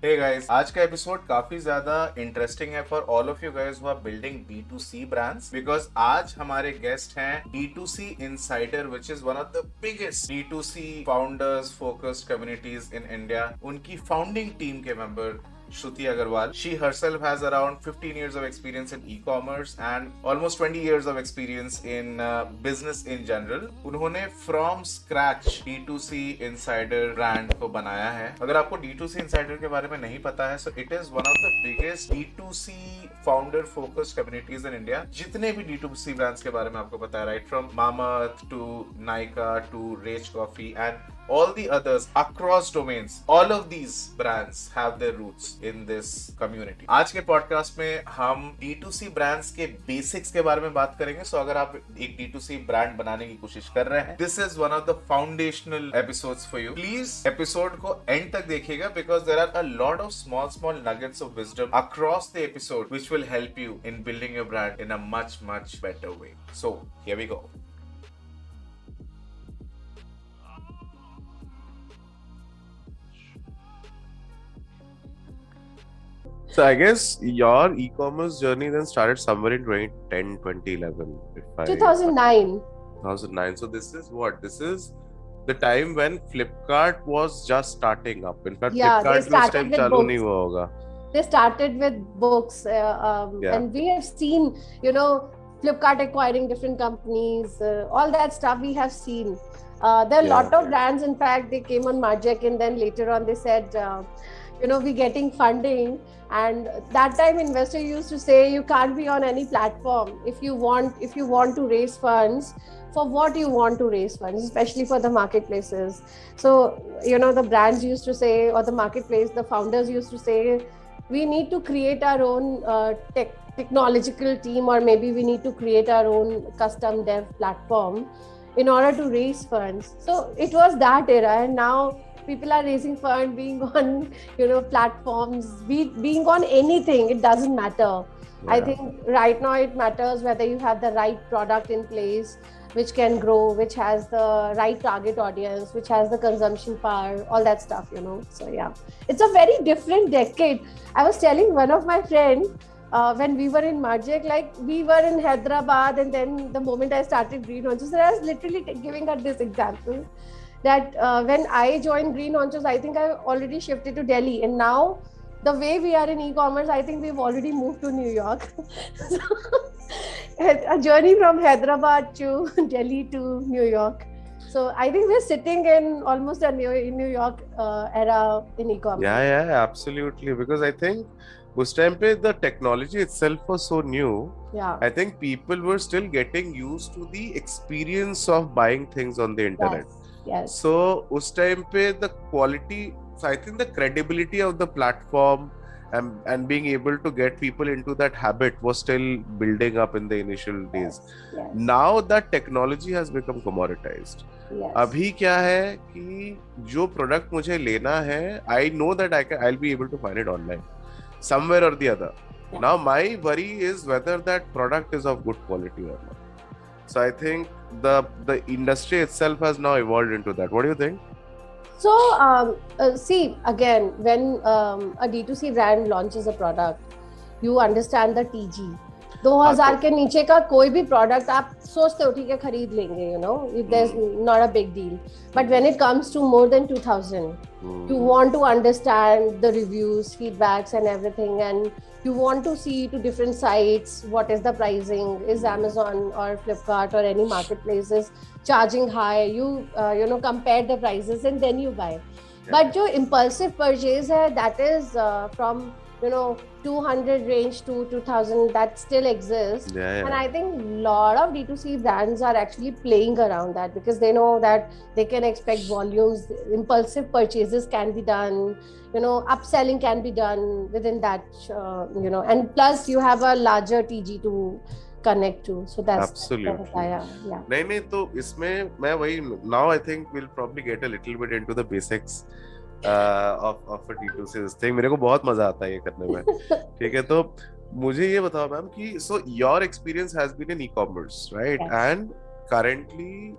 Hey guys, आज का episode काफी ज्यादा इंटरेस्टिंग है for all of you guys who are building D2C brands because आज हमारे गेस्ट हैं D2C insider which is one of the biggest D2C founders focused communities in India. उनकी founding team के member Shruti Agarwal. She herself has around 15 years of experience in e-commerce and almost 20 years of experience in business in general. उन्होंने from scratch D2C Insider brand को बनाया है। अगर आपको D2C Insider के बारे में नहीं पता है, so it is one of the biggest D2C founder focused communities in India. जितने भी D2C brands के बारे में आपको पता है, right from Mamaearth to Nykaa to Rage Coffee and all the others across domains, all of these brands have their roots in this community. आज के पॉडकास्ट में हम D2C brands के बेसिक्स के बारे में बात करेंगे। सो अगर आप एक D2C ब्रांड बनाने की कोशिश कर रहे हैं, this is one of the foundational episodes for you. Please episode को एंड तक देखिएगा because there are a lot of small nuggets of wisdom across the episode which will help you in building your brand in a much better way. So here we go. So I guess your e-commerce journey then started somewhere in 2010, 2011. 2009. 2009. So this is what? This is the time when Flipkart was just starting up. In fact, Yeah, Flipkart they भी उस started time with चालू books. नहीं हुआ होगा. They started with books, Yeah. and we have seen, Flipkart acquiring different companies, all that stuff we have seen. There are a lot of brands, in fact, they came on Marjek and then later on they said, we getting funding. And that time investor used to say you can't be on any platform if you want to raise funds. For what you want to raise funds, especially for the marketplaces. So the brands used to say, or the marketplace, the founders used to say, we need to create our own technological team, or maybe we need to create our own custom dev platform in order to raise funds. So it was that era, and now people are raising funds, being on platforms, being on anything. It doesn't matter. Yeah. I think right now it matters whether you have the right product in place, which can grow, which has the right target audience, which has the consumption power, all that stuff. So yeah, it's a very different decade. I was telling one of my friends, when we were in Marjek, like we were in Hyderabad, and then the moment I started Green Honchos, I was literally giving her this example that when I joined Green Honchos, I think I already shifted to Delhi, and now the way we are in e-commerce, I think we've already moved to New York. A journey from Hyderabad to Delhi to New York. So I think we're sitting in almost a New York era in e-commerce. Yeah, absolutely. Because I think उस time पे the technology itself was so new. Yeah. I think people were still getting used to the experience of buying things on the internet. Yes. So उस time पे the quality, so I think the credibility of the platform and being able to get people into that habit was still building up in the initial days. Yes. Now that technology has become commoditized. Yes. अभी क्या है कि जो product मुझे लेना है, I know that I'll be able to find it online somewhere or the other. Yeah. Now my worry is whether that product is of good quality or not. So I think the industry itself has now evolved into that. What do you think? So see, again, when a D2C brand launches a product, you understand the TG. 2000 के नीचे का कोई भी product आप सोचते हो ठीक है खरीद लेंगे, there's not a big deal. But when it comes to more than 2000, you want to understand the reviews, feedbacks and everything, and you want to see to different sites what is the pricing, is Amazon or Flipkart or any marketplaces charging high, you compare the prices and then you buy. But जो impulsive purchase है, that is from 200 range to 2000, that still exists. Yeah. And I think a lot of D2C brands are actually playing around that because they know that they can expect volumes, impulsive purchases can be done, upselling can be done within that, and plus you have a larger TG to connect to. So that's absolutely. Yeah. नहीं तो इसमें मैं वही, now I think we'll probably get a little bit into the basics of a D2C thing. मेरे को बहुत मजा आता है ये करने में. ठीक है, तो मुझे ये बताओ मैम कि so your experience has been in e-commerce, right? Yes. And currently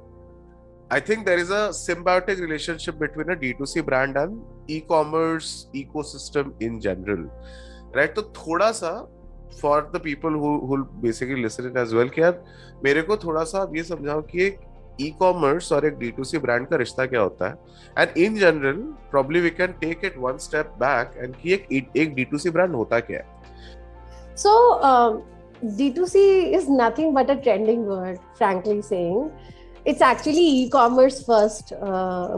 I think there is a symbiotic relationship between a D2C brand and e-commerce ecosystem in general, right? तो थोड़ा सा for the people who basically listen it as well कि यार मेरे को थोड़ा सा आप ये समझाओ कि एक e-commerce और एक D2C brand का रिश्ता क्या होता है, and in general probably we can take it one step back and कि एक D2C brand होता क्या है? So, D2C is nothing but a trending word, frankly saying. It's actually e-commerce first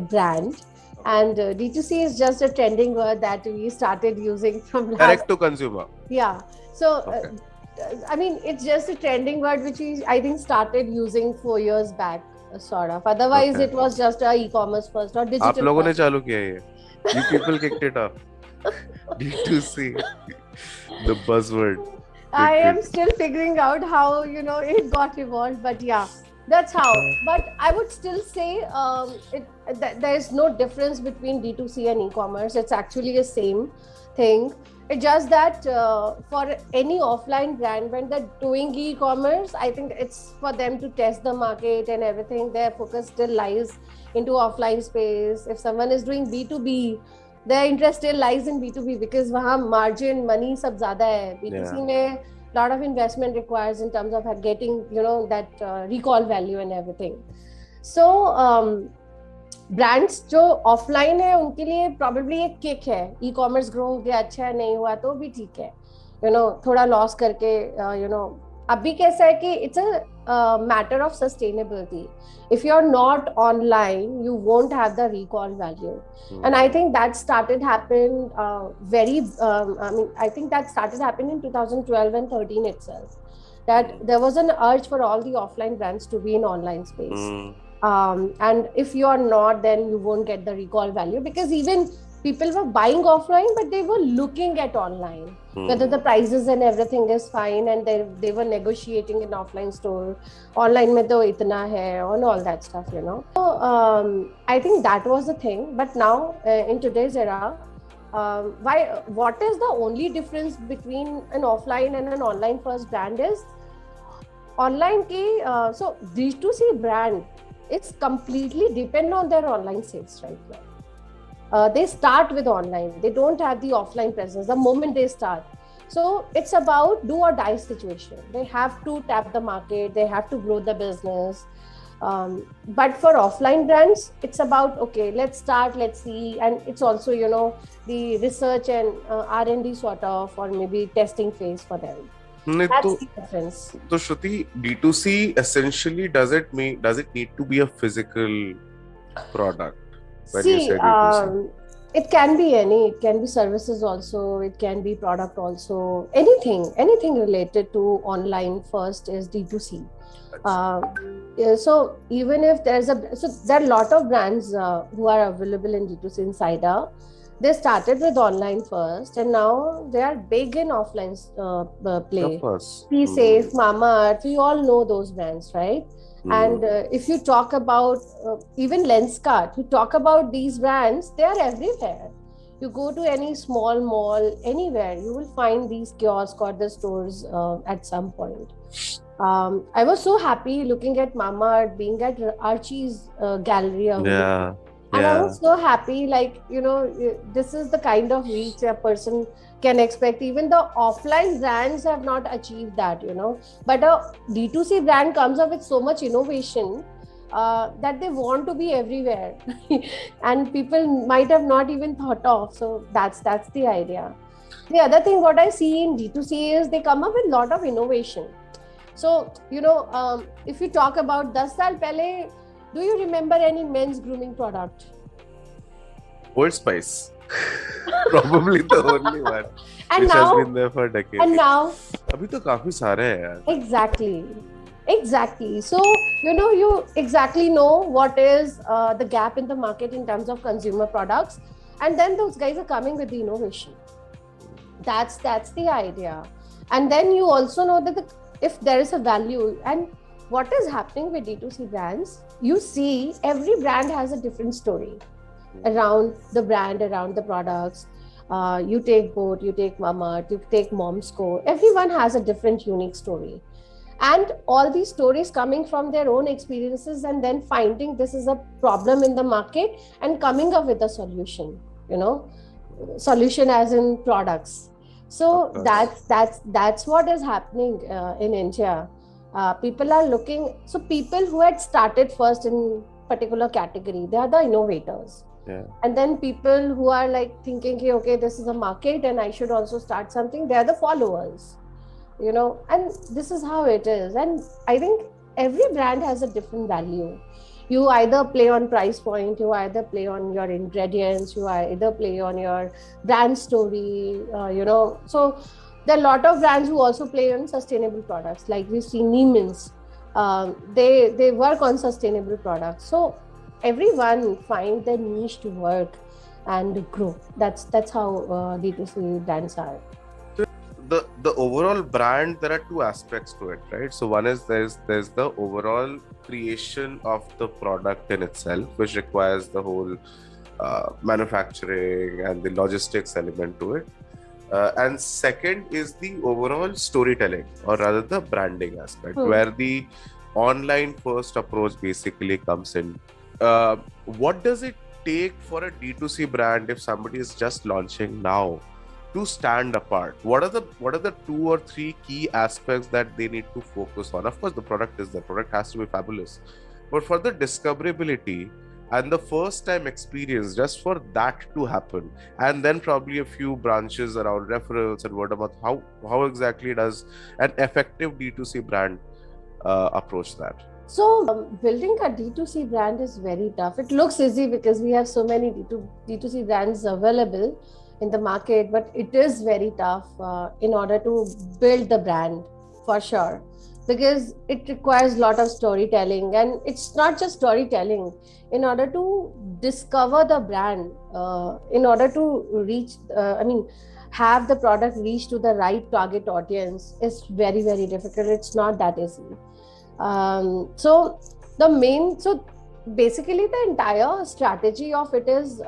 brand, and D2C is just a trending word that we started using from last. Direct to consumer. Yeah. So, Okay. I mean, it's just a trending word which we, I think, started using 4 years back, sort of. Otherwise, Okay. it was just a e-commerce first or digital. आप लोगों ने first. चालू किया ये. You people kicked it off. D2C, the buzzword. I am still figuring out how it got evolved, but yeah, that's how. But I would still say there is no difference between D2C and e-commerce. It's actually the same thing. It's just that for any offline brand, when they're doing e-commerce, I think it's for them to test the market and everything. Their focus still lies into offline space. If someone is doing B2B, their interest still lies in B2B because वहाँ margin, money सब ज़्यादा है. B2C में lot of investment requires in terms of getting that recall value and everything. So brands जो offline है उनके लिए probably एक kick है. E-commerce grow हो गया अच्छा है, नहीं हुआ तो भी ठीक है. थोड़ा loss करके अभी कैसा है कि it's a matter of sustainability. If you're not online, you won't have the recall value. And I think that started happening I think that started happening in 2012 and 13 itself. That there was an urge for all the offline brands to be in online space. And if you are not, then you won't get the recall value because even people were buying offline, but they were looking at online. Whether the prices and everything is fine, and they were negotiating in offline store. Online mein to itna hai, and all that stuff, So I think that was the thing. But now in today's era, what is the only difference between an offline and an online first brand is online ki so D2C brand, it's completely depend on their online sales right now. They start with online. They don't have the offline presence the moment they start. So it's about do or die situation. They have to tap the market. They have to grow the business. But for offline brands, it's about, okay, let's start, let's see. And it's also, the research and R&D sort of, or maybe testing phase for them. That's the difference. So Shruti, D2C essentially does it need to be a physical product? See, it can be it can be services also, it can be product also, anything related to online first is D2C. So even if there are a lot of brands who are available in D2C Insider. They started with online first, and now they are big in offline play. Of course. Be Safe, Mamaearth, we all know those brands, right? And if you talk about even Lenskart, you talk about these brands, they are everywhere. You go to any small mall, anywhere, you will find these kiosks or the stores at some point. I was so happy looking at Mamaearth being at Archie's gallery. And I was so happy, this is the kind of reach a person can expect. Even the offline brands have not achieved that, But a D2C brand comes up with so much innovation that they want to be everywhere. And people might have not even thought of. So that's the idea. The other thing what I see in D2C is they come up with a lot of innovation. So, if you talk about 10 saal pehle, do you remember any men's grooming product? Old Spice. Probably the only one. And which now, has been there for decades. And now, अभी तो काफी सारे हैं यार. Exactly. So, you exactly know what is the gap in the market in terms of consumer products. And then those guys are coming with the innovation. That's the idea. And then you also know that if there is a value, and what is happening with D2C brands, you see every brand has a different story around the brand, around the products. You take Boat, you take Mamaearth, you take Momsco. Everyone has a different unique story. and all these stories coming from their own experiences, and then finding this is a problem in the market and coming up with a solution, solution as in products. So that's what is happening in India. People are looking, so people who had started first in particular category, they are the innovators. Yeah. And then people who are like thinking, okay, this is a market and I should also start something, they are the followers, and this is how it is. And I think every brand has a different value. You either play on price point, you either play on your ingredients, you either play on your brand story, so there are a lot of brands who also play on sustainable products, like we see Neiman's. They work on sustainable products. So everyone find their niche to work and grow. That's how D2C brands are. The overall brand, there are two aspects to it, right? So one is there's the overall creation of the product in itself, which requires the whole manufacturing and the logistics element to it. And second is the overall storytelling, or rather the branding aspect, where the online first approach basically comes in. What does it take for a D2C brand if somebody is just launching now to stand apart? What are the 2 or 3 key aspects that they need to focus on? Of course, the product has to be fabulous, but for the discoverability and the first time experience, just for that to happen, and then probably a few branches around referrals and word of mouth, how exactly does an effective D2C brand approach that? So building a D2C brand is very tough. It looks easy because we have so many D2C brands available in the market, but it is very tough in order to build the brand, for sure, because it requires a lot of storytelling. And it's not just storytelling. In order to discover the brand, in order to reach, have the product reach to the right target audience is very, very difficult. It's not that easy. So basically the entire strategy of it is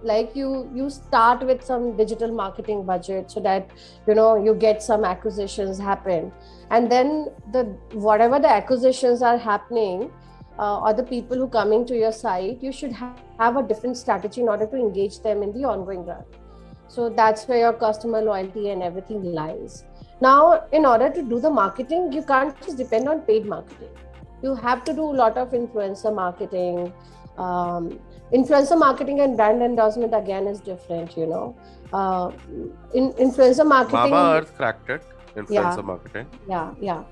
like you start with some digital marketing budget, so that you get some acquisitions happen, and then whatever the acquisitions are happening, or the people who coming to your site, you should have a different strategy in order to engage them in the ongoing run. So that's where your customer loyalty and everything lies. Now, in order to do the marketing, you can't just depend on paid marketing. You have to do a lot of influencer marketing. Influencer marketing and brand endorsement again is different, in influencer marketing. Mamaearth cracked it. Influencer marketing. Yeah.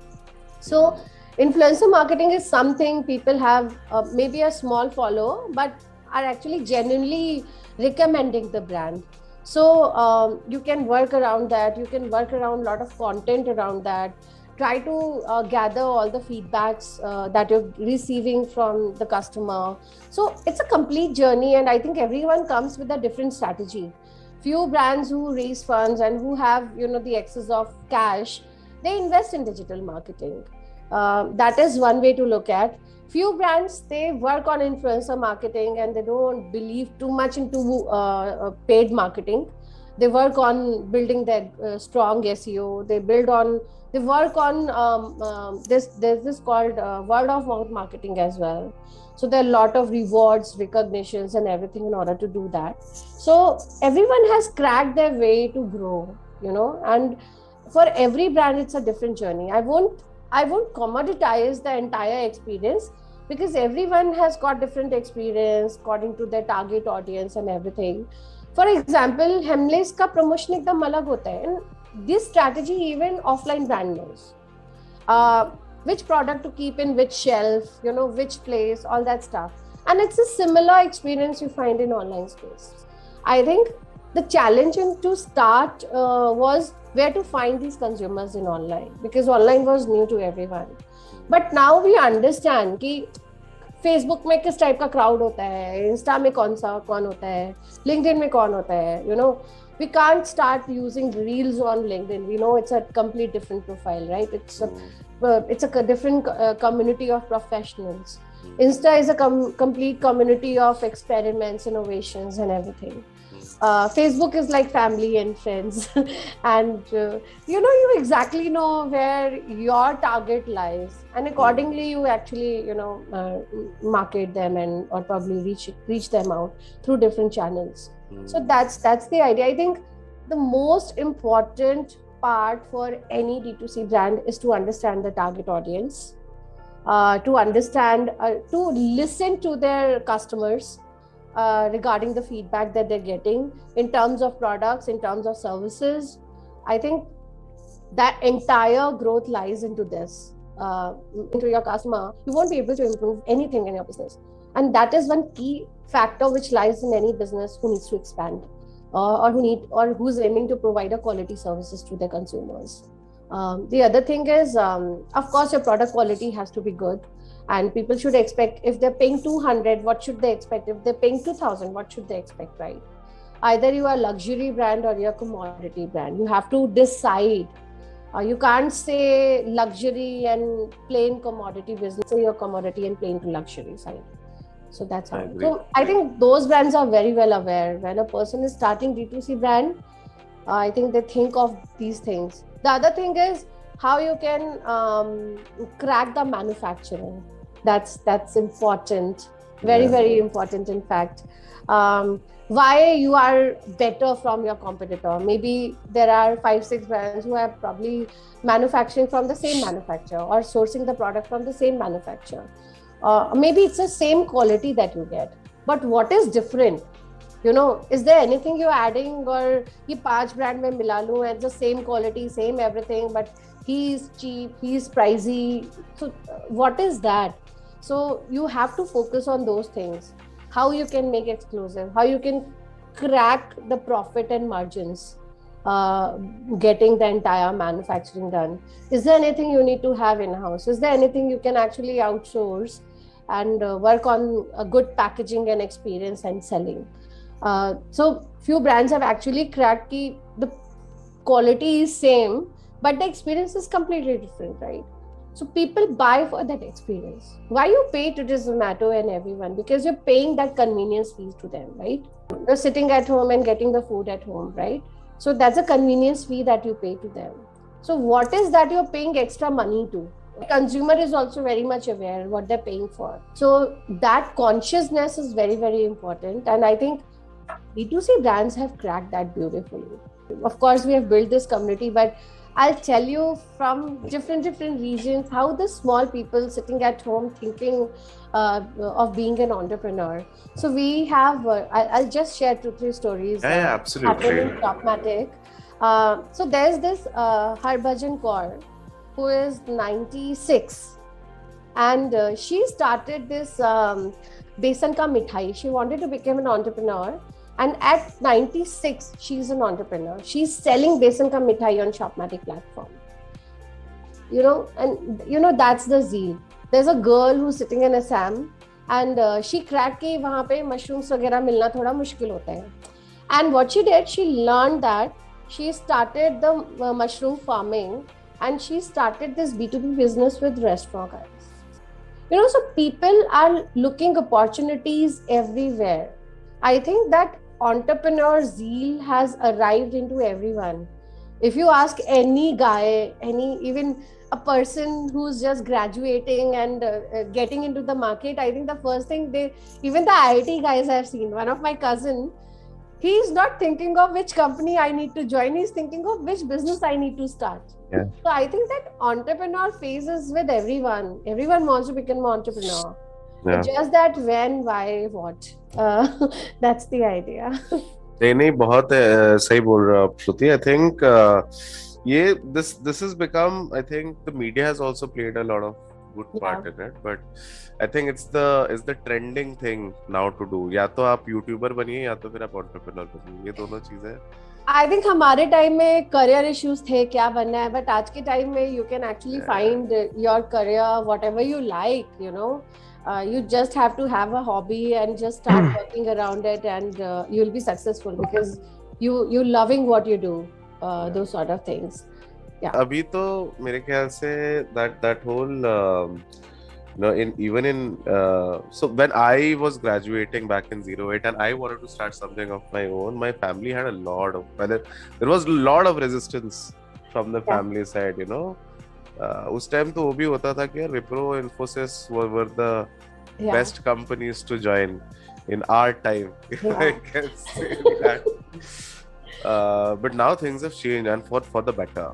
So influencer marketing is something people have maybe a small follower, but are actually genuinely recommending the brand. So you can work around that. You can work around a lot of content around that. Try to gather all the feedbacks that you're receiving from the customer. So it's a complete journey, and I think everyone comes with a different strategy. Few brands who raise funds and who have the excess of cash, they invest in digital marketing. That is one way to look at. Few brands, they work on influencer marketing and they don't believe too much into paid marketing. They work on building their strong SEO. They work on there's this called word of mouth marketing as well. So there are a lot of rewards, recognitions, and everything in order to do that. So everyone has cracked their way to grow, and for every brand, it's a different journey. I won't commoditize the entire experience, because everyone has got different experience according to their target audience and everything. For example, Hemleys ka promotion ekdam alag hota hai, and this strategy even offline brand knows. Which product to keep in which shelf, which place, all that stuff. And it's a similar experience you find in online space. I think the challenge to start was where to find these consumers in online, because online was new to everyone. But now we understand कि Facebook में किस type का crowd होता है, Insta में कौन होता है, LinkedIn में कौन होता है, we can't start using reels on LinkedIn. We know it's a complete different profile, right? It's a different community of professionals. Insta is a complete community of experiments, innovations, and everything. Facebook is like family and friends, and you exactly know where your target lies, and accordingly you actually market them and or probably reach them out through different channels. So that's the idea. I think the most important part for any D2C brand is to understand the target audience, to understand, to listen to their customers regarding the feedback that they're getting in terms of products, in terms of services. I think that entire growth lies into this. Into your customer, you won't be able to improve anything in your business. And that is one key factor which lies in any business who needs to expand, or who's aiming to provide a quality services to their consumers. The other thing is, of course, your product quality has to be good, and people should expect, if they're paying 200, what should they expect? If they're paying 2000, what should they expect, right? Either you are a luxury brand or you're a commodity brand. You have to decide. You can't say luxury and plain commodity business, so you're commodity and plain to luxury side. So that's how. So I think those brands are very well aware. When a person is starting D2C brand, I think they think of these things. The other thing is how you can crack the manufacturing. That's important. Very important, in fact. Why you are better from your competitor. Maybe there are 5-6 brands who are probably manufacturing from the same manufacturer or sourcing the product from the same manufacturer. Maybe it's the same quality that you get, but what is different? Is there anything you're adding, or ye 5 brand mein mila lu, it's the same quality, same everything, but he's cheap, he's pricey. So what is that? So you have to focus on those things. How you can make exclusive, how you can crack the profit and margins, getting the entire manufacturing done. Is there anything you need to have in-house? Is there anything you can actually outsource and work on a good packaging and experience and selling? So few brands have actually cracked the quality is same, but the experience is completely different, right? So people buy for that experience. Why you pay to Zomato and everyone? Because you're paying that convenience fees to them, right? You're sitting at home and getting the food at home, right? So that's a convenience fee that you pay to them. So what is that you're paying extra money to? The consumer is also very much aware what they're paying for. So that consciousness is very, very important. And I think D2C brands have cracked that beautifully. Of course, we have built this community, but I'll tell you from different regions how the small people sitting at home thinking of being an entrepreneur. So we have, I'll just share 2-3 stories. Yeah, absolutely. Happened in Shopmatic. So there's this Harbhajan Kaur who is 96, and she started this besan ka mithai. She wanted to become an entrepreneur. And at 96, she's an entrepreneur. She's selling besan ka mithai on Shopmatic platform. And that's the zeal. There's a girl who's sitting in Assam, and she cracked कि वहाँ पे mushrooms वगैरह मिलना थोड़ा मुश्किल होता है. And what she did, she learned that she started the mushroom farming, and she started this B2B business with restaurant guys. So people are looking opportunities everywhere. I think that entrepreneur zeal has arrived into everyone. If you ask any guy, even a person who's just graduating and getting into the market, I think the first thing even the IIT guys I've seen, one of my cousin, he's not thinking of which company I need to join, he's thinking of which business I need to start. Yeah. So I think that entrepreneur phase is with everyone. Everyone wants to become an entrepreneur. Yeah. Just that when, why, what. That's the idea. नहीं बहुत सही बोल रहे हो आप श्रुति. I think this has become, I think the media has also played a lot of good part in it, but I think it's the trending thing now to do. या तो आप यूट्यूबर बनिए या तो फिर आप entrepreneur बनिए. ये दोनों चीजें I think हमारे टाइम में career issues थे क्या बनना है, but आज के टाइम में you can actually find your career whatever you like. You just have to have a hobby and just start working around it, and you'll be successful because you loving what you do, those sort of things. Yeah. अभी तो मेरे ख्याल से that whole So when I was graduating back in 08 and I wanted to start something of my own, my family had a lot of, there was a lot of resistance from the Yeah. family side, उस time तो वो भी होता था कि यार Wipro, Infosys were the Yeah. best companies to join in our time. Yeah. I can say that. But now things have changed, and for the better,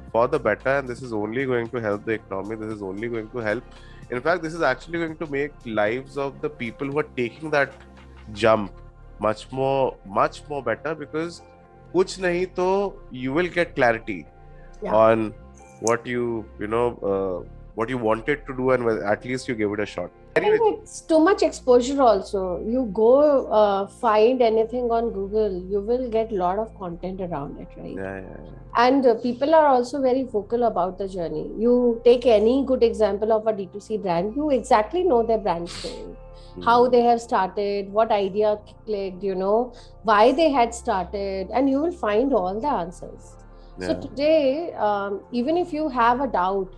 and this is only going to help the economy. This is only going to help. In fact, this is actually going to make lives of the people who are taking that jump much more better, because कुछ नहीं तो you will get clarity Yeah. on what what you wanted to do, and at least you gave it a shot. I think it's too much exposure also. You go find anything on Google, you will get a lot of content around it, right? Yeah. And people are also very vocal about the journey. You take any good example of a D2C brand, you exactly know their brand story, how they have started, what idea clicked, why they had started, and you will find all the answers. So today, even if you have a doubt,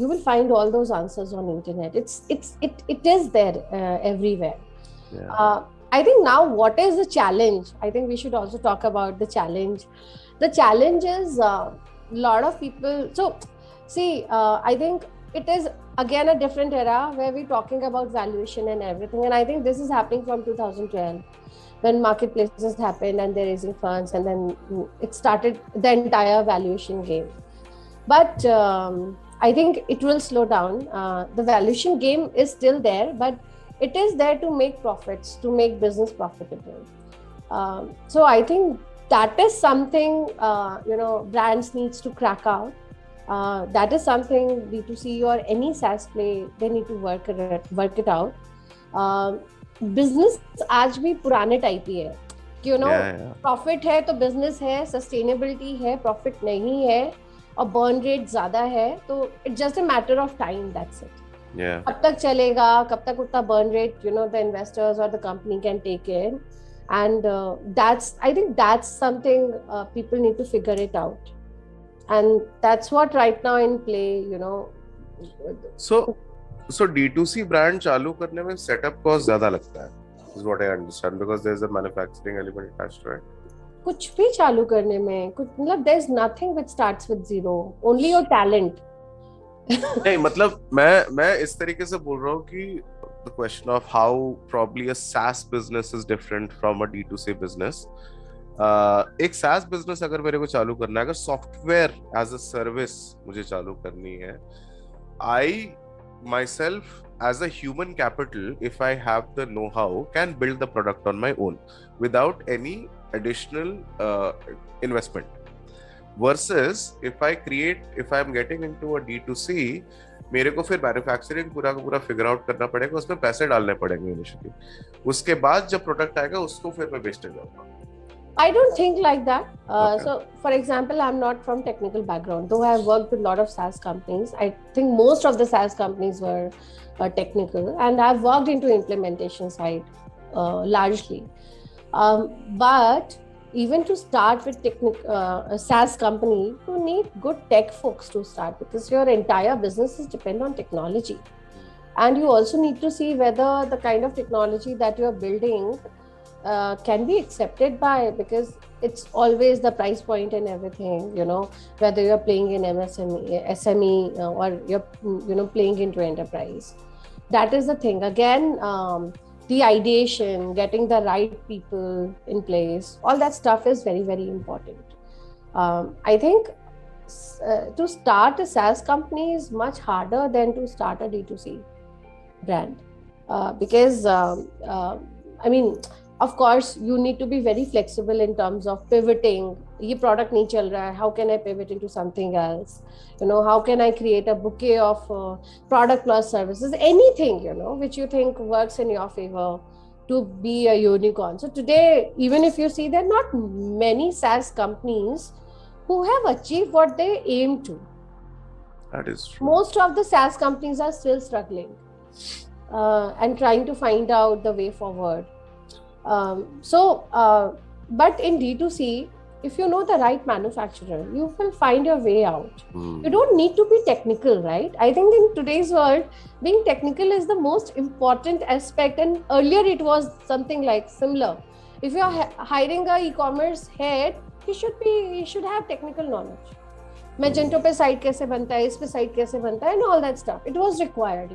you will find all those answers on internet. It is there everywhere. I think now, what is the challenge? I think we should also talk about the challenge. The challenge is a lot of people. So, see, I think it is again a different era where we're talking about valuation and everything. And I think this is happening from 2012, when marketplaces happened and they're raising funds, and then it started the entire valuation game. But I think it will slow down. The valuation game is still there, but it is there to make profits, to make business profitable. So I think that is something brands needs to crack out. That is something D2C or any SaaS play, they need to work it out. Business आज भी पुराने type ही है, profit है तो business है, sustainability है, profit नहीं है और बर्न रेट ज्यादा है, तो it's just a matter of time, that's it. कब तक चलेगा, कब तक उतना बर्न रेट द इन्वेस्टर्स और the company can take in, and I think that's something people need to figure it out, and that's what right now in play. So D2C brand चालू करने में setup cost ज़्यादा लगता है, is what I understand, because there's a manufacturing element attached to it. कुछ भी चालू करने में मतलब there's nothing which starts with zero, only your talent. नहीं, मतलब मैं इस तरीके से बोल रहा हूँ कि the question of how probably a SaaS business is different from a D2C business. एक SaaS business अगर मेरे को चालू करना है, अगर software as a service मुझे चालू करनी है, I myself as a human capital, if I have the know-how, can build the product on my own without any additional investment. Versus if I'm getting into a D2C, मेरे को फिर manufacturing पूरा का पूरा फिगर आउट करना पड़ेगा, उसमें पैसे डालने पड़ेंगे इनिशियली, उसके बाद जब प्रोडक्ट आएगा उसको फिर मैं बेचने जाऊंगा. I don't think like that. So, for example, I'm not from technical background, though I have worked with a lot of SaaS companies. I think most of the SaaS companies were technical, and I've worked into implementation side largely. But even to start with a SaaS company, you need good tech folks to start, because your entire business is depend on technology. And you also need to see whether the kind of technology that you're building can be accepted by, because it's always the price point and everything, whether you're playing in SME or you're playing into enterprise. That is the thing. Again, the ideation, getting the right people in place, all that stuff is very, very important. I think to start a SaaS company is much harder than to start a D2C brand, because of course you need to be very flexible in terms of pivoting. Ye product nahi chal raha hai, how can I pivot into something else? How can I create a bouquet of product plus services, anything which you think works in your favor to be a unicorn. So today, even if you see, there are not many SaaS companies who have achieved what they aim to. That is true. Most of the SaaS companies are still struggling and trying to find out the way forward. But in D2C, if you know the right manufacturer, you will find your way out. You don't need to be technical, right? I think in today's world, being technical is the most important aspect, and earlier it was something like similar. If you are hiring a e-commerce head, he should have technical knowledge. Magento पे site कैसे बनता है, इस पे site कैसे बनता है, and all that stuff. It was required,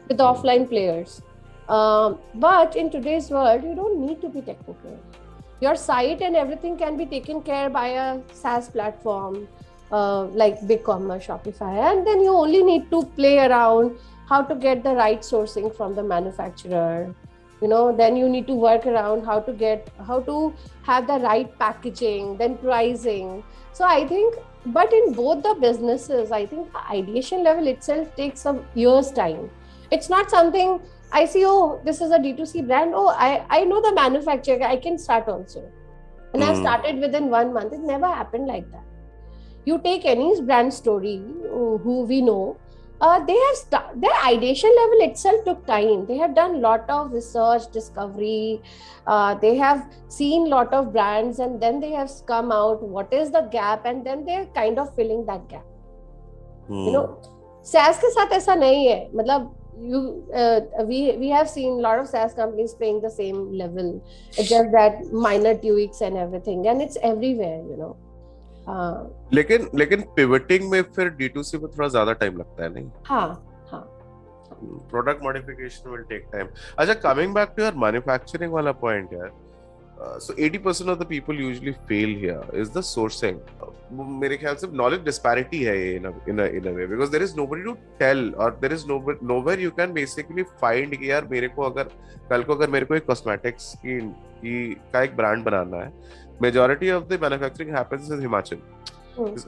with offline players. But in today's world, you don't need to be technical. Your site and everything can be taken care by a SaaS platform like BigCommerce, Shopify, and then you only need to play around how to get the right sourcing from the manufacturer. Then you need to work around how to have the right packaging, then pricing. So I think, but in both the businesses, I think the ideation level itself takes some years time. It's not something I see, oh, this is a D2C brand. Oh, I know the manufacturer, I can start also. And I've started within 1 month. It never happened like that. You take any brand story who we know, their ideation level itself took time. They have done a lot of research, discovery. They have seen a lot of brands, and then they have come out what is the gap, and then they're kind of filling that gap. SaaS के साथ ऐसा नहीं है. मतलब we have seen a lot of SaaS companies playing the same level. It's just that minor tweaks and everything, and it's everywhere. लेकिन pivoting में फिर D2C में थोड़ा ज्यादा टाइम लगता है नहीं? हाँ. Product modification will take time. अच्छा, coming back to your manufacturing वाला point यार, so 80% of the people usually fail here is the sourcing. मेरे ख्याल से knowledge disparity है ये in a way, because there is nobody to tell, or there is nowhere you can basically find कि यार मेरे को कल को अगर मेरे को एक cosmetics की का एक brand बनाना है, majority of the manufacturing happens in Himachal,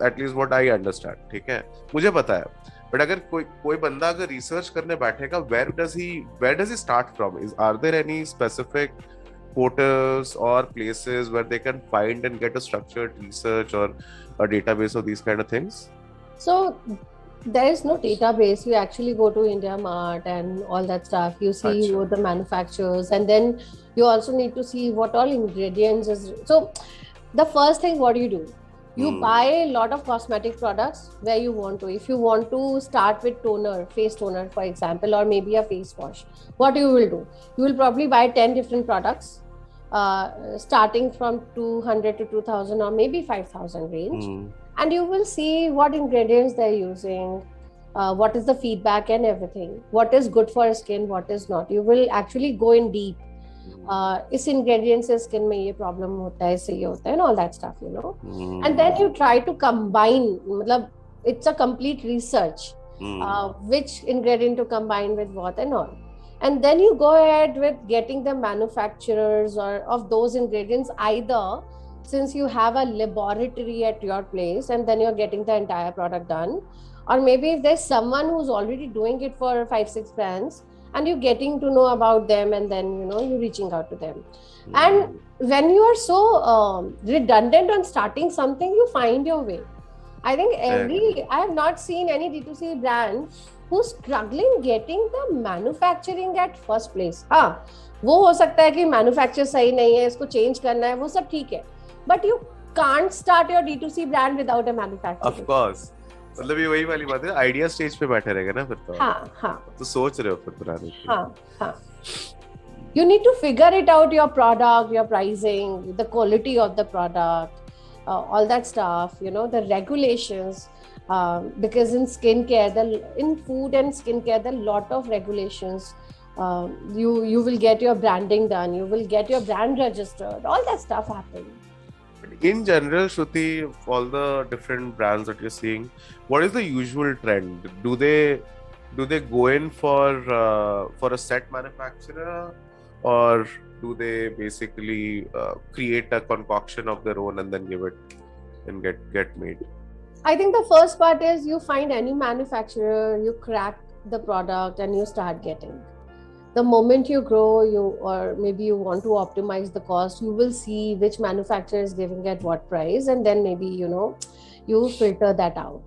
at least what I understand. ठीक है, मुझे पता है. But अगर कोई बंदा अगर research करने बैठेगा, where does he start from? Are there any specific portals or places where they can find and get a structured research or a database of these kind of things? So there is no database. You actually go to Mamaearth and all that stuff. You see who the manufacturers, and then you also need to see what all ingredients is. So the first thing, what do? You buy a lot of cosmetic products where you want to. If you want to start with toner, face toner, for example, or maybe a face wash, what you will do? You will probably buy 10 different products, starting from 200 to 2000 or maybe 5000 range. And you will see what ingredients they're using, what is the feedback and everything, what is good for skin, what is not. You will actually go in deep. इस ingredient से skin में ये problem होता है, इससे ये होता है, and all that stuff, and then you try to combine, मतलब it's a complete research, which ingredient to combine with what and all, and then you go ahead with getting the manufacturers or of those ingredients, either since you have a laboratory at your place and then you're getting the entire product done, or maybe if there's someone who's already doing it for 5-6 brands and you're getting to know about them, and then you're reaching out to them. And when you are so redundant on starting something, you find your way. I think I have not seen any D2C brand who's struggling getting the manufacturing at first place. हाँ, वो हो सकता है कि manufacturer सही नहीं है, इसको change करना है, वो सब ठीक है. But you can't start your D2C brand without a manufacturer. Of course. मतलब ये वही वाली बात है, आइडिया स्टेज पे बैठे रहेगा ना फिर तो. हाँ. तो सोच रहे हो फिर बनाने की. हाँ. You need to figure it out, your product, your pricing, the quality of the product, all that stuff, the regulations, because in skincare, in food and skincare, there are a lot of regulations. You will get your branding done, you will get your brand registered, all that stuff happens. In general, Shruti, all the different brands that you're seeing, what is the usual trend? Do they go in for a set manufacturer, or do they basically create a concoction of their own and then give it and get made? I think the first part is you find any manufacturer, you crack the product and you start getting. The moment you grow, or maybe you want to optimize the cost, you will see which manufacturer is giving at what price, and then maybe you filter that out.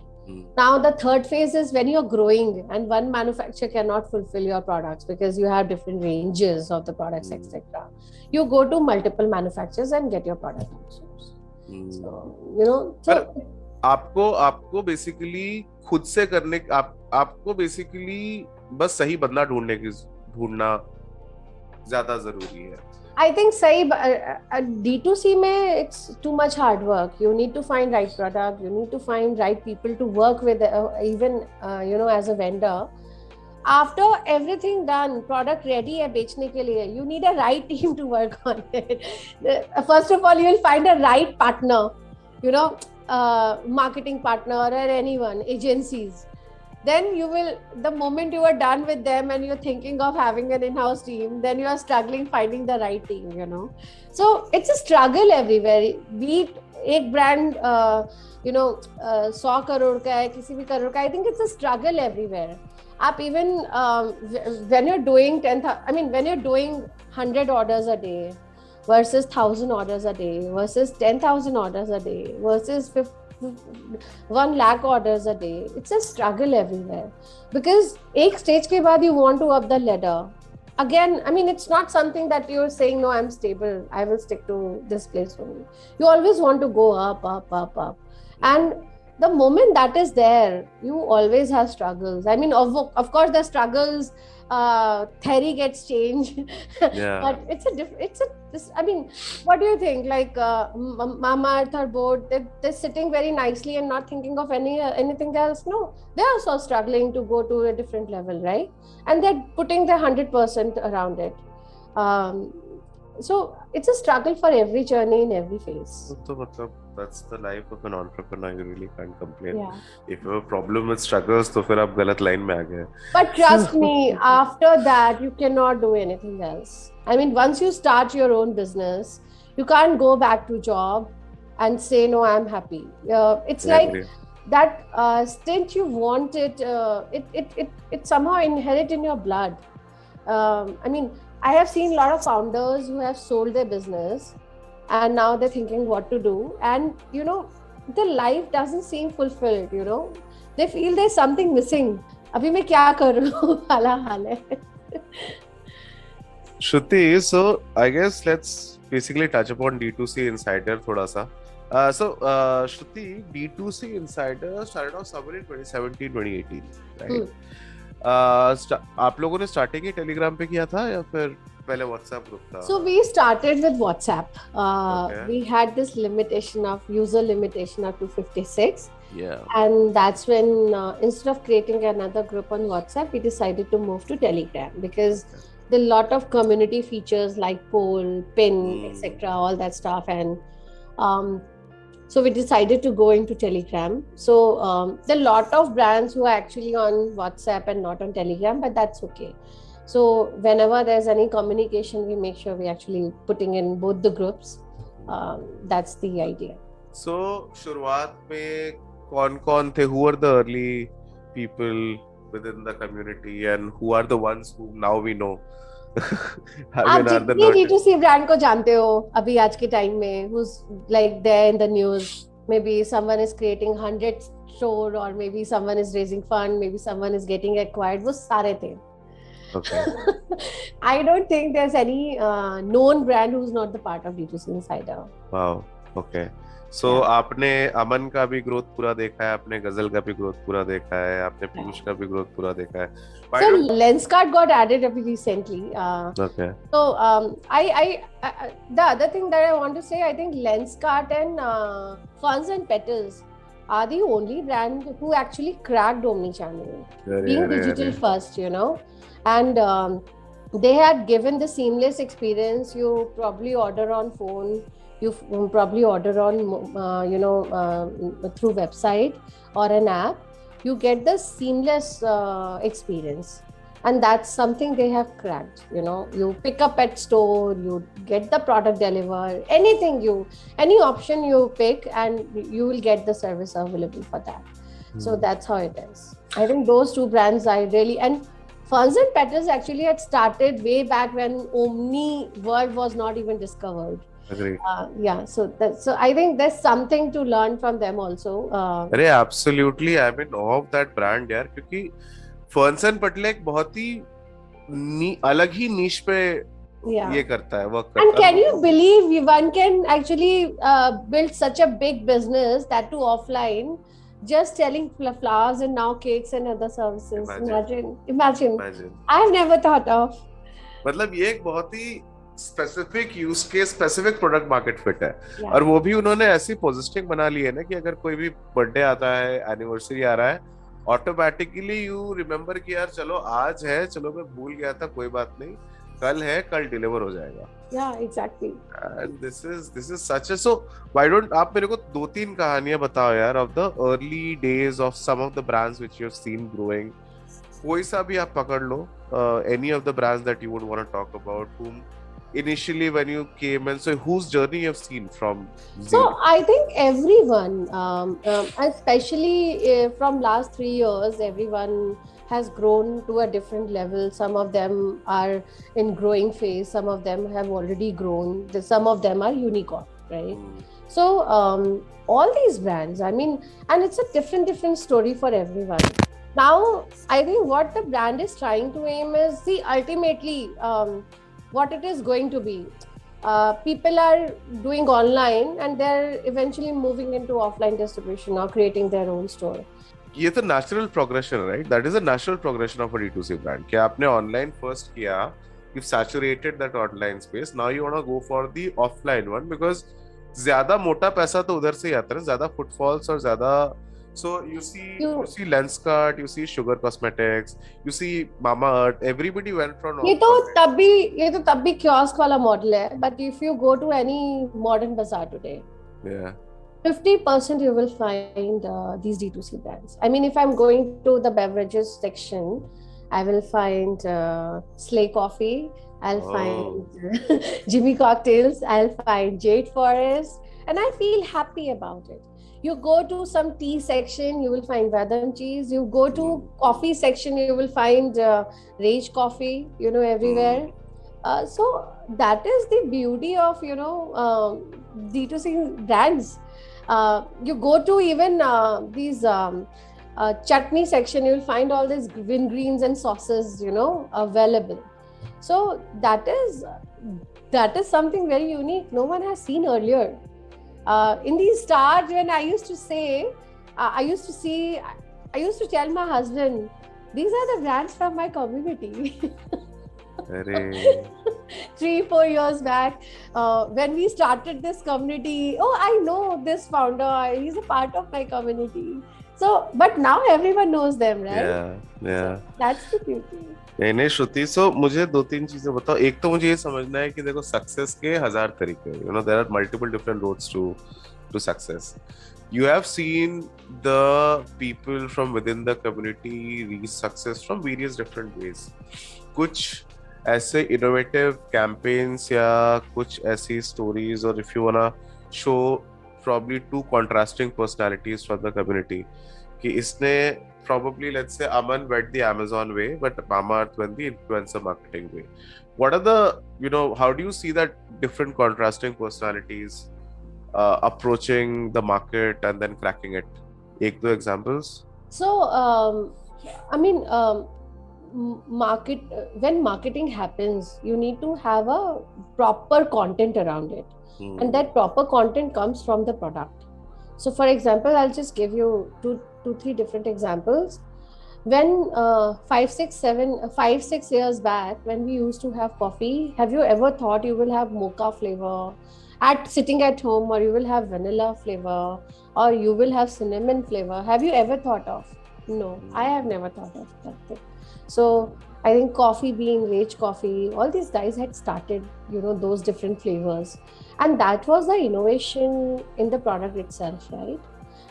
Now the third phase is when you're growing and one manufacturer cannot fulfill your products because you have different ranges of the products, etc. You go to multiple manufacturers and get your product outsourced. So आपको basically खुद से करने आपको basically बस सही बंदा ढूंढना ज्यादा जरूरी है. I think सही D2C में it's too much hard work. You need to find right product. You need to find right people to work with. Even as a vendor. After everything done, product ready है बेचने के लिए. You need a right team to work on it. First of all, you will find a right partner. Marketing partner or anyone, agencies. Then the moment you are done with them and you're thinking of having an in-house team, then you are struggling finding the right team. So it's a struggle everywhere. Be it एक brand 100 crore का है, किसी भी करोड़ का, I think it's a struggle everywhere. आप even when you're doing when you're doing 100 orders a day versus 1,000 orders a day versus 10,000 orders a day versus 1 lakh orders a day, it's a struggle everywhere. Because एक stage के बाद you want to up the ladder. Again, it's not something that you're saying, no, I'm stable, I will stick to this place only. You always want to go up. And the moment that is there, you always have struggles. Of course, the struggles, theory gets changed. Yeah. But what do you think? Like Mamaearth or board, they're sitting very nicely and not thinking of anything else. No, they're also struggling to go to a different level, right? And they're putting their 100% around it. So it's a struggle for every journey in every phase. That's the life of an entrepreneur. You really can't complain. Yeah. If you have a problem with struggles, तो फिर आप गलत line में आ गए. But trust me, after that, you cannot do anything else. Once you start your own business, you can't go back to job and say, no, I'm happy. It's like that stint you want it somehow inherent in your blood. I have seen a lot of founders who have sold their business and now they're thinking what to do. And, the life doesn't seem fulfilled, They feel there's something missing. Abhi main kya karu? Hala hal hai. Shruti, so I guess let's basically touch upon D2C Insider thoda sa. So Shruti, D2C Insider started off somewhere in 2017, 2018, right? आप लोगों ने starting ही Telegram पे किया था या फिर पहले WhatsApp group था? So we started with WhatsApp. We had this limitation of user limitation up to 56. Yeah. And that's when instead of creating another group on WhatsApp, we decided to move to Telegram because there are a lot of community features like poll, pin, etc., all that stuff. And so we decided to go into Telegram. So there are a lot of brands who are actually on WhatsApp and not on Telegram, but that's okay. So whenever there's any communication, we make sure we're actually putting in both the groups. That's the idea. So शुरुआत में कौन थे? Who were the early people within the community and who are the ones who now we know? आप जितनी D2C brand को जानते हो अभी आज के टाइम में, who's like there in the news, maybe someone is creating 100 store or maybe someone is raising fund, maybe someone is getting acquired, वो सारे थे. Okay. I don't think there's any known brand who's not the part of D2C Insider. Wow. Okay. So आपने अमन का भी growth पूरा देखा है, आपने गजल का भी ग्रोथ पूरा देखा है, आपने पीयूष का भी ग्रोथ पूरा देखा है. So Lenskart got added recently. Okay. So the other thing that I want to say, I think Lenskart and Funs and Petals are the only brand who actually cracked omnichannel, being digital first, and they had given the seamless experience. You probably order on phone. You probably order on, through website or an app. You get the seamless experience, and that's something they have cracked. You pick up at store, you get the product delivered, any option you pick, and you will get the service available for that. So that's how it is. I think those two brands I really, and Funs and Petals actually had started way back when Omni World was not even discovered. Agreed. So I think there's something to learn from them also. Absolutely, I'm in awe of that brand यार, क्योंकि Funs and Petals एक बहुत ही अलग ही niche पे Yeah. ये करता है, work And करता can है। you believe one can actually build such a big business, that too offline, just selling flowers and now cakes and other services? Imagine. Imagine I've never thought of. मतलब ये एक बहुत ही specific use case, specific product market fit है। Yeah. और वो भी उन्होंने ऐसी पोजिशनिंग बना ली है ना कि अगर कोई भी बर्थडे आता है, एनिवर्सरी आ रहा है, ऑटोमेटिकली यू रिमेम्बर कि यार चलो आज है, चलो मैं भूल गया था, कोई बात नहीं, कल है, कल डिलीवर हो जाएगा। Yeah, exactly. And this is such a, so why don't आप मेरे को 2-3 कहानियां बताओ यार of the early days of some of the brands which you have seen growing। कोई सा भी आप पकड़ लो, any of the brands that you would want to talk about, whom initially when you came, and so whose journey you have seen from So zero? I think everyone, especially from last 3 years, everyone has grown to a different level. Some of them are in growing phase. Some of them have already grown. Some of them are unicorn, right? So all these brands, I mean, and it's a different story for everyone. Now, I think what the brand is trying to aim is, see, ultimately, what it is going to be. People are doing online and they're eventually moving into offline distribution or creating their own store. ये तो natural progression, right? That is a natural progression of a D2C brand. कि आपने online first किया, you've saturated that online space. Now you want to go for the offline one because ज्यादा मोटा पैसा तो उधर से ही आता है, ज्यादा footfalls और ज्यादा, so you see Lenskart, you see Sugar Cosmetics, you see Mamaearth, everybody went from ये तो तब भी कियोस्क वाला मॉडल है, but if you go to any modern bazaar today, yeah, 50% you will find these D2C brands. I mean, if I'm going to the beverages section, I will find Slay Coffee, I'll find Jimmy Cocktails, I'll find Jade Forest, and I feel happy about it. You go to some tea section, you will find Vedam Cheese. You go to coffee section, you will find Rage Coffee, everywhere. So that is the beauty of, D2C brands. You go to even these chutney section, you'll find all these vinegreens and sauces, available. So that is something very unique. No one has seen earlier. In these stars, when I used to say, I used to tell my husband, these are the brands from my community. 3-4 years back, when we started this community, I know this founder, he's a part of my community. So, but now everyone knows them, right? Yeah. So that's the beauty. नहीं श्रुति, सो मुझे 2-3 चीजें बताओ। एक तो मुझे ये समझना है कि देखो सक्सेस के 1000 तरीके, there are multiple different roads to success. You have seen the people from within the community reach success from various different ways. कुछ ऐसे innovative campaigns या कुछ ऐसी stories, or if you wanna show probably 2 contrasting personalities from the community, कि इसने probably, let's say, Aman went the Amazon way, but Mamaearth went the influencer marketing way. What are the, how do you see that different contrasting personalities approaching the market and then cracking it? Ek do examples. So, I mean, when marketing happens, you need to have a proper content around it. And that proper content comes from the product. So, for example, I'll just give you 2-3 different examples. When 5-6 years back, when we used to have coffee, have you ever thought you will have mocha flavor sitting at home, or you will have vanilla flavor, or you will have cinnamon flavor? Have you ever thought of? No, I have never thought of that thing. So I think Coffee Bean, Rage Coffee, all these guys had started, those different flavors. And that was the innovation in the product itself, right?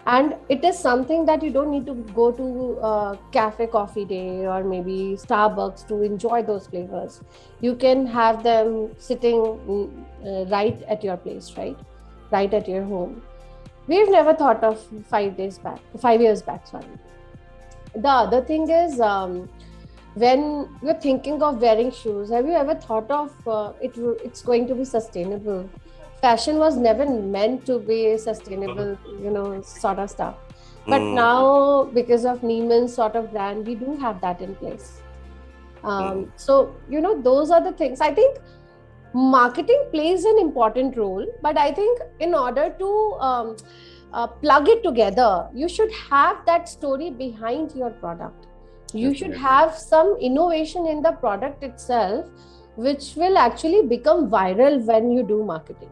And it is something that you don't need to go to cafe coffee day or maybe Starbucks to enjoy those flavors. You can have them sitting right at your place, right at your home. We've never thought of 5 years back. Sorry. The other thing is, when you're thinking of wearing shoes, have you ever thought of it's going to be sustainable? Fashion was never meant to be sustainable, sort of stuff. But now, because of Neiman's sort of brand, we do have that in place. So, those are the things. I think marketing plays an important role, but I think in order to plug it together, you should have that story behind your product. You should Definitely. have some innovation in the product itself, which will actually become viral when you do marketing.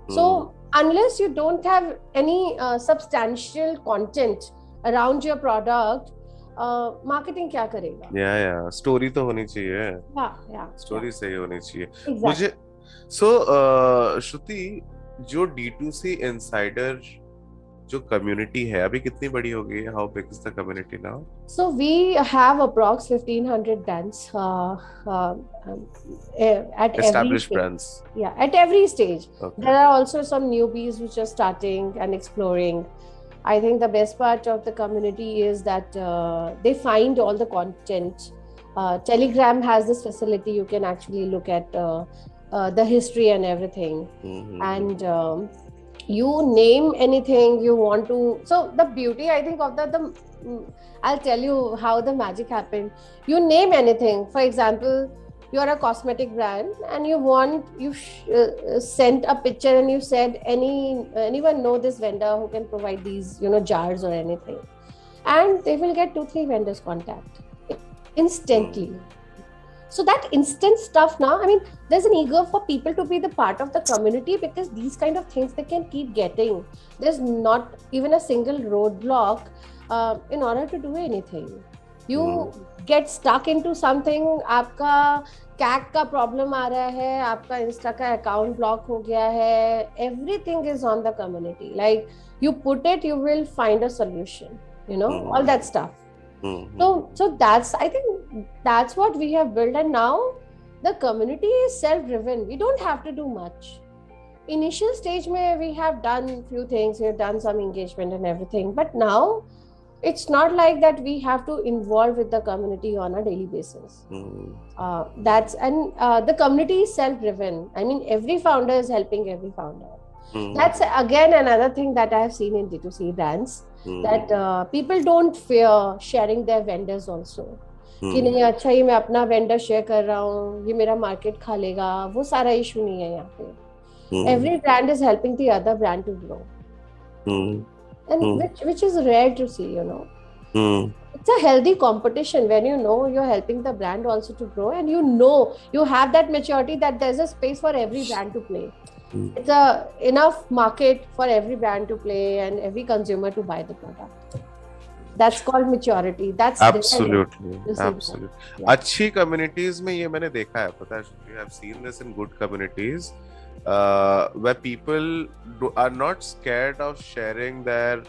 So unless you don't have any substantial content around your product, marketing क्या करेगा? या story तो होनी चाहिए, Yeah. Story सही होनी चाहिए Exactly. मुझे. सो श्रुति, जो D2C इनसाइडर जो कम्युनिटी है अभी कितनी बड़ी हो गई है? How big is the community now? So we have approx 1,500 brands at Established every brands. stage. Yeah, at every stage. Okay. There are also some newbies which are starting and exploring. I think the best part of the community is that they find all the content. Telegram has this facility, you can actually look at the history and everything. And you name anything you want to. So the beauty, I think, of I'll tell you how the magic happened. You name anything. For example, you're a cosmetic brand and you sent a picture and you said anyone know this vendor who can provide these jars or anything, and they will get 2-3 vendors contact instantly. So that instant stuff now, I mean, there's an ego for people to be the part of the community, because these kind of things they can keep getting. There's not even a single roadblock in order to do anything. You get stuck into something, आपका CAC का problem आ रहा है, आपका Insta का account block हो गया है, everything is on the community. Like you put it, you will find a solution, all that stuff. So that's, I think that's what we have built, and now the community is self-driven. We don't have to do much. Initial stage mein we have done few things, we have done some engagement and everything, but now it's not like that we have to involve with the community on a daily basis. The community is self-driven. I mean, every founder is helping every founder. That's again another thing that I have seen in D2C brands, that people don't fear sharing their vendors also. कि नहीं, अच्छा ये मैं अपना vendor share कर रहा हूँ, ये मेरा मार्केट खा लेगा, वो सारा इशू नहीं है यहाँ पे. Every brand is helping the other brand to grow, and which is rare to see. It's a healthy competition when you're helping the brand also to grow, and you have that maturity that there's a space for every brand to play. It's a enough market for every brand to play and every consumer to buy the product. That's called maturity. That's absolutely. Yeah. अच्छी communities में ये मैंने देखा है, पता है, you have seen this in good communities where people are not scared of sharing their,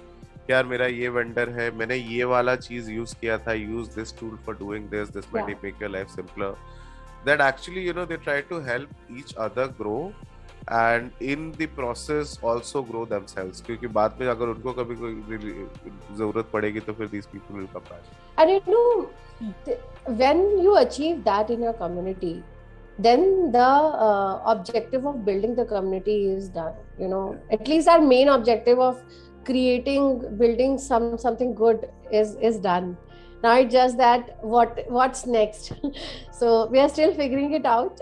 यार मेरा ये vendor है, मैंने ये वाला चीज use किया था, use this tool for doing this might make your life simpler. That actually they try to help each other grow and in the process also grow themselves, क्योंकि बाद में अगर उनको कभी कोई जरूरत पड़ेगी तो फिर these people will come back. And when you achieve that in your community, then the objective of building the community is done. At least our main objective of building something good is done. Now it's just that what's next. So we are still figuring it out.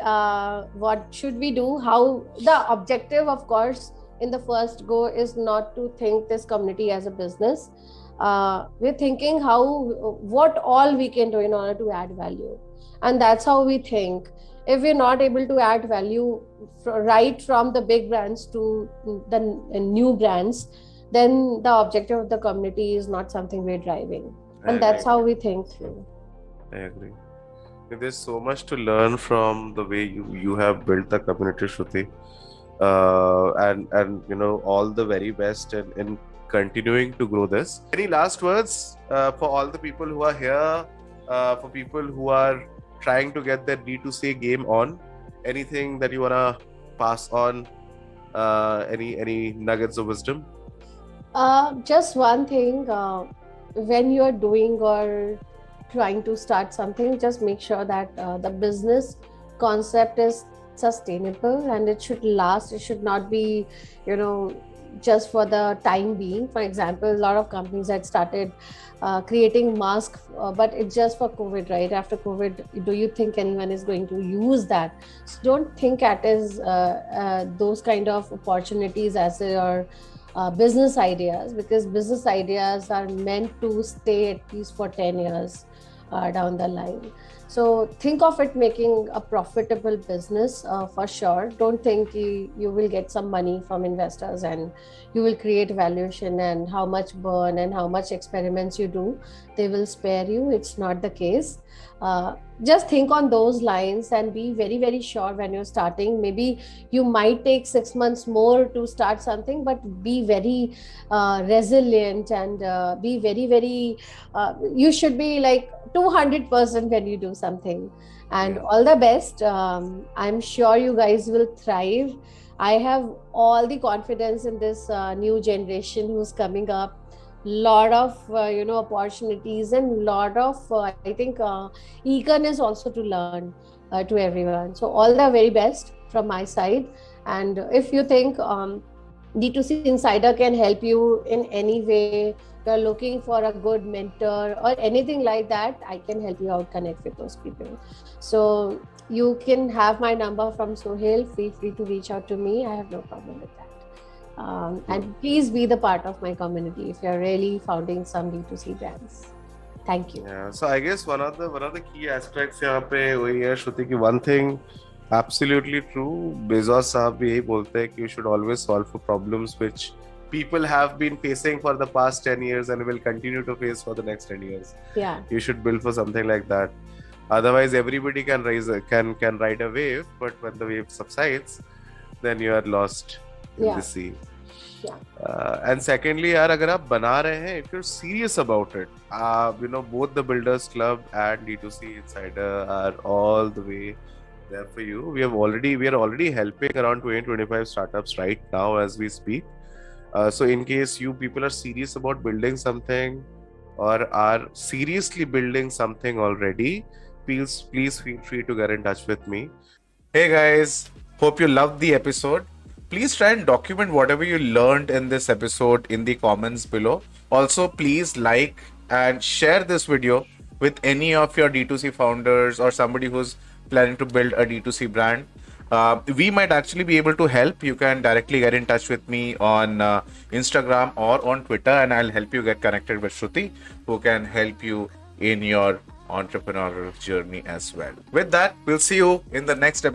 What should we do? How the objective, of course, in the first go is not to think this community as a business. We're thinking what all we can do in order to add value, and that's how we think. If we're not able to add value right from the big brands to the new brands, then the objective of the community is not something we're driving. And that's how we think through. I agree. There's so much to learn from the way you have built the community, Shruti. And all the very best in continuing to grow this. Any last words for all the people who are here, for people who are trying to get their D2C game on? Anything that you wanna pass on? Any nuggets of wisdom? Just one thing. When you're doing or trying to start something, just make sure that the business concept is sustainable and it should last. It should not be, just for the time being. For example, a lot of companies had started creating masks, but it's just for COVID, right? After COVID, do you think anyone is going to use that? So don't think at as those kind of opportunities as your business ideas, because business ideas are meant to stay at least for 10 years down the line. So think of it making a profitable business for sure. Don't think you will get some money from investors and you will create valuation, and how much burn and how much experiments you do, they will spare you. It's not the case. Just think on those lines and be very, very sure when you're starting. Maybe you might take 6 months more to start something, but be very resilient and be very, very, you should be like 200% when you do something. And all the best. I'm sure you guys will thrive. I have all the confidence in this new generation who's coming up. Lot of opportunities, and lot of I think eagerness also to learn to everyone. So all the very best from my side. And if you think D2C Insider can help you in any way, you're looking for a good mentor or anything like that, I can help you out, connect with those people. So you can have my number from Sohail. Feel free to reach out to me. I have no problem with that. And please be the part of my community if you're really founding some D2C brands. Thank you. Yeah, so I guess one of the key aspects यहाँ पे वही है श्रुति की, one thing absolutely true, Bezos साहब भी यही बोलते हैं कि you should always solve for problems which people have been facing for the past 10 years and will continue to face for the next 10 years. Yeah. You should build for something like that. Otherwise, everybody can ride a wave, but when the wave subsides, then you are lost in the sea. Yeah. And secondly, यार अगर आप बना रहे हैं, if you're serious about it, both the Builders Club and D2C Insider are all the way there for you. We are already helping around 20-25 startups right now as we speak. So in case you people are serious about building something or are seriously building something already, please feel free to get in touch with me. Hey guys, hope you loved the episode. Please try and document whatever you learned in this episode in the comments below. Also, please like and share this video with any of your D2C founders or somebody who's planning to build a D2C brand. We might actually be able to help. You can directly get in touch with me on Instagram or on Twitter, and I'll help you get connected with Shruti, who can help you in your entrepreneurial journey as well. With that, we'll see you in the next episode.